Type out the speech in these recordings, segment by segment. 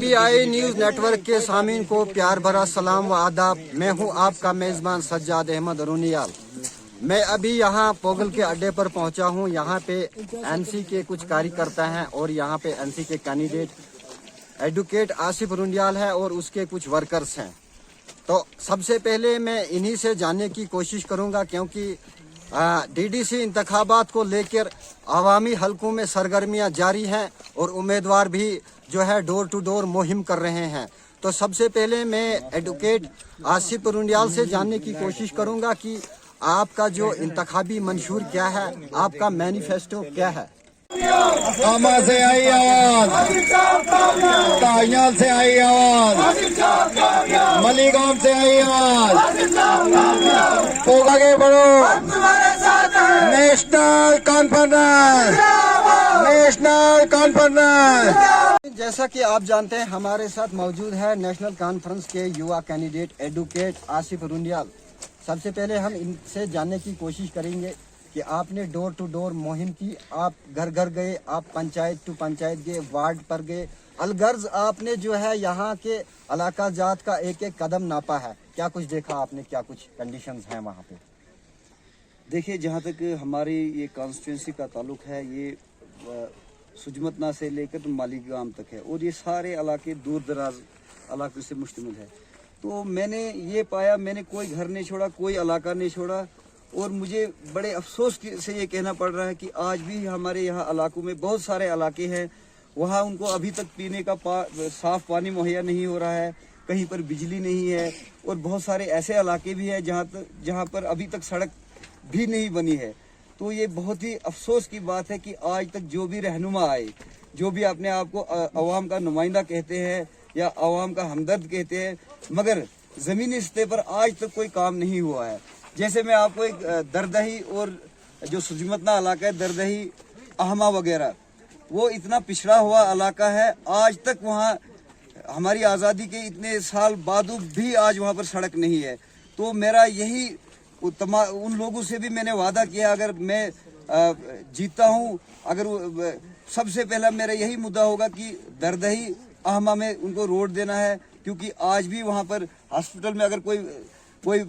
PTI news network के सामीन को प्यार भरा सलाम व आदाब। मैं हूं आपका मेजबान सज्जाद अहमद रुनियाल। मैं अभी यहां पोगल के अड्डे पर पहुंचा हूं। यहां पे NC के कुछ कार्यकर्ता हैं और यहां पे NC के कैंडिडेट एडवोकेट आसिफ रुनियाल है और उसके कुछ वर्कर्स हैं। तो सबसे पहले मैं इन्हीं से जानने की कोशिश करूंगा, क्योंकि DDC इंतखाबात को लेकर अवामी हलकों में सरगर्मियां जारी हैं और उम्मीदवार भी जो है डोर टू डोर मुहिम कर रहे हैं। तो सबसे पहले मैं एडवोकेट आसिफ रुनियाल से जानने की कोशिश करूंगा कि आपका जो इंतखाबी मंशूर क्या है, आपका मैनिफेस्टो क्या है। आमा से आई आवाज, ताइयाल से आई आवाज, मलीगांव से आई आवाज, आगे बढ़ो। National conference, national conference. जैसा कि आप जानते हैं, हमारे साथ मौजूद है नेशनल कॉन्फ्रेंस के युवा कैंडिडेट एडवोकेट आसिफ रुनियाल। सबसे पहले हम इनसे जानने की कोशिश करेंगे कि आपने डोर टू डोर मुहिम की, आप घर घर गए, आप पंचायत टू पंचायत गए, वार्ड पर गए, अलगर्ज आपने जो है यहाँ के इलाका जात का एक एक कदम नापा है। क्या कुछ देखा आपने, क्या कुछ कंडीशंस हैं वहाँ पे? देखिए, जहाँ तक हमारी ये कॉन्स्टिट्यूंसी का ताल्लुक है, ये सुजमतना से लेकर मालीगाम तक है और ये सारे इलाके दूर दराज इलाके से मुश्तमिल है। तो मैंने ये पाया, मैंने कोई घर नहीं छोड़ा, कोई इलाका नहीं छोड़ा और मुझे बड़े अफसोस से ये कहना पड़ रहा है कि आज भी हमारे यहाँ इलाकों में बहुत सारे इलाके हैं, वहाँ उनको अभी तक पीने का साफ पानी मुहैया नहीं हो रहा है, कहीं पर बिजली नहीं है और बहुत सारे ऐसे इलाके भी हैं जहाँ पर अभी तक सड़क भी नहीं बनी है। तो ये बहुत ही अफसोस की बात है कि आज तक जो भी रहनुमा आए, जो भी अपने आप को अवाम का नुमाइंदा कहते हैं या अवाम का हमदर्द कहते हैं, मगर ज़मीनी सतह पर आज तक कोई काम नहीं हुआ है। जैसे मैं आपको एक दरदही और जो सुजमतना इलाका है, दरदही अहमा वगैरह, वो इतना पिछड़ा हुआ इलाका है, आज तक वहाँ हमारी आज़ादी के इतने साल बाद भी आज वहाँ पर सड़क नहीं है। तो मेरा यही उन लोगों से भी मैंने वादा किया, अगर मैं जीता हूँ, अगर सबसे पहला मेरा यही मुद्दा होगा कि दरदही अहमा में उनको रोड देना है, क्योंकि आज भी वहाँ पर हॉस्पिटल में अगर कोई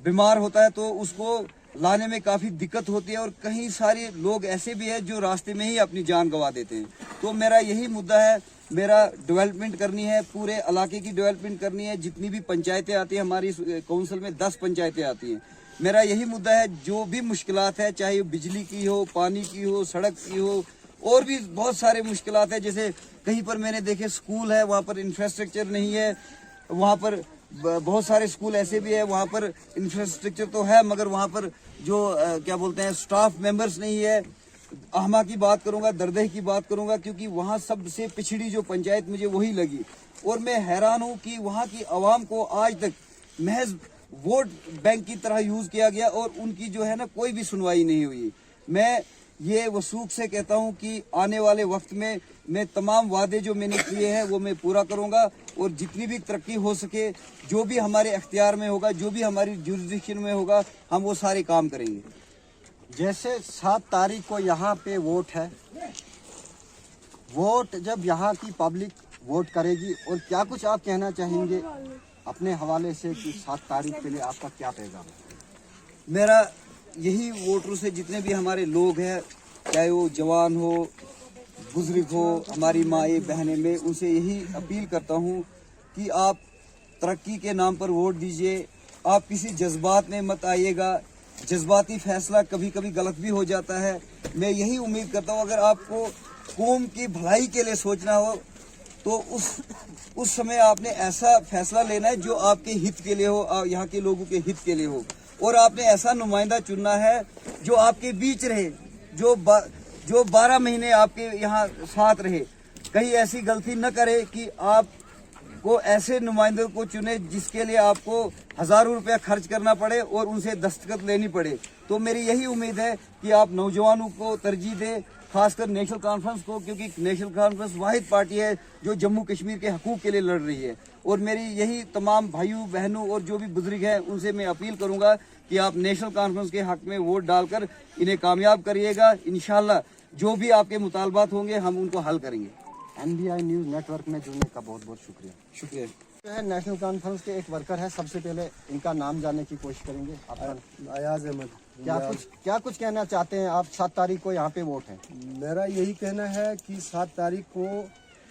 बीमार होता है तो उसको लाने में काफ़ी दिक्कत होती है और कई सारे लोग ऐसे भी हैं जो रास्ते में ही अपनी जान गंवा देते हैं। तो मेरा यही मुद्दा है, मेरा डेवलपमेंट करनी है, पूरे इलाके की डेवलपमेंट करनी है। जितनी भी पंचायतें आती हैं, हमारी काउंसिल में 10 पंचायतें आती हैं, मेरा यही मुद्दा है, जो भी मुश्किलात है, चाहे बिजली की हो, पानी की हो, सड़क की हो, और भी बहुत सारे मुश्किलात है। जैसे कहीं पर मैंने देखे स्कूल है, वहाँ पर इंफ्रास्ट्रक्चर नहीं है, वहाँ पर बहुत सारे स्कूल ऐसे भी है, वहाँ पर इंफ्रास्ट्रक्चर तो है मगर वहाँ पर जो क्या बोलते हैं स्टाफ मेंबर्स नहीं है। अहमा की बात करूँगा, दरदही की बात करूँगा, क्योंकि वहाँ सबसे पिछड़ी जो पंचायत मुझे वही लगी और मैं हैरान हूँ कि वहाँ की आवाम को आज तक महज वोट बैंक की तरह यूज़ किया गया और उनकी जो है ना कोई भी सुनवाई नहीं हुई। मैं ये वसूख से कहता हूँ कि आने वाले वक्त में मैं तमाम वादे जो मैंने किए हैं वो मैं पूरा करूँगा और जितनी भी तरक्की हो सके, जो भी हमारे अख्तियार में होगा, जो भी हमारी जुरिस्डिक्शन में होगा, हम वो सारे काम करेंगे। जैसे 7 तारीख को यहाँ पे वोट है, वोट जब यहाँ की पब्लिक वोट करेगी, और क्या कुछ आप कहना चाहेंगे अपने हवाले से कि 7 तारीख के लिए आपका क्या पैगाम? मेरा यही वोटरों से, जितने भी हमारे लोग हैं, चाहे वो जवान हो, बुजुर्ग हो, हमारी माएँ बहनें, मैं उनसे यही अपील करता हूँ कि आप तरक्की के नाम पर वोट दीजिए। आप किसी जज्बात में मत आइएगा, जज्बाती फैसला कभी कभी गलत भी हो जाता है। मैं यही उम्मीद करता हूँ, अगर आपको कौम की भलाई के लिए सोचना हो तो उस समय आपने ऐसा फैसला लेना है जो आपके हित के लिए हो, यहाँ के लोगों के हित के लिए हो, और आपने ऐसा नुमाइंदा चुनना है जो आपके बीच रहे, जो 12 महीने आपके यहाँ साथ रहे। कहीं ऐसी गलती न करे कि आपको ऐसे नुमाइंदों को चुने जिसके लिए आपको हज़ारों रुपया खर्च करना पड़े और उनसे दस्तखत लेनी पड़े। तो मेरी यही उम्मीद है कि आप नौजवानों को तरजीह दें, खासकर नेशनल कॉन्फ्रेंस को, क्योंकि नेशनल कॉन्फ्रेंस वाहिद पार्टी है जो जम्मू कश्मीर के हकूक़ के लिए लड़ रही है। और मेरी यही तमाम भाइयों बहनों और जो भी बुजुर्ग हैं उनसे मैं अपील करूंगा कि आप नेशनल कॉन्फ्रेंस के हक में वोट डालकर इन्हें कामयाब करिएगा। इंशाल्लाह जो भी आपके मुतालबात होंगे हम उनको हल करेंगे। NBI न्यूज नेटवर्क में जुड़ने का बहुत बहुत शुक्रिया। शुक्रिया। जो है नेशनल कॉन्फ्रेंस के एक वर्कर है, सबसे पहले इनका नाम जानने की कोशिश करेंगे। आपका अयाज अहमद। क्या कुछ कहना चाहते हैं आप? 7 तारीख को यहाँ पे वोट है। मेरा यही कहना है कि 7 तारीख को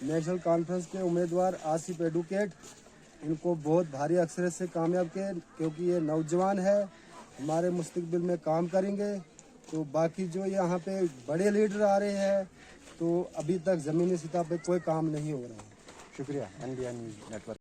नेशनल कॉन्फ्रेंस के उम्मीदवार आसिफ एडवोकेट, इनको बहुत भारी अक्सरियत से कामयाब किए, क्योंकि ये नौजवान है, हमारे मुस्तकबिल में काम करेंगे। तो बाकी जो यहाँ पे बड़े लीडर आ रहे हैं, तो अभी तक ज़मीनी सतह पे कोई काम नहीं हो रहा है। शुक्रिया NBI न्यूज नेटवर्क।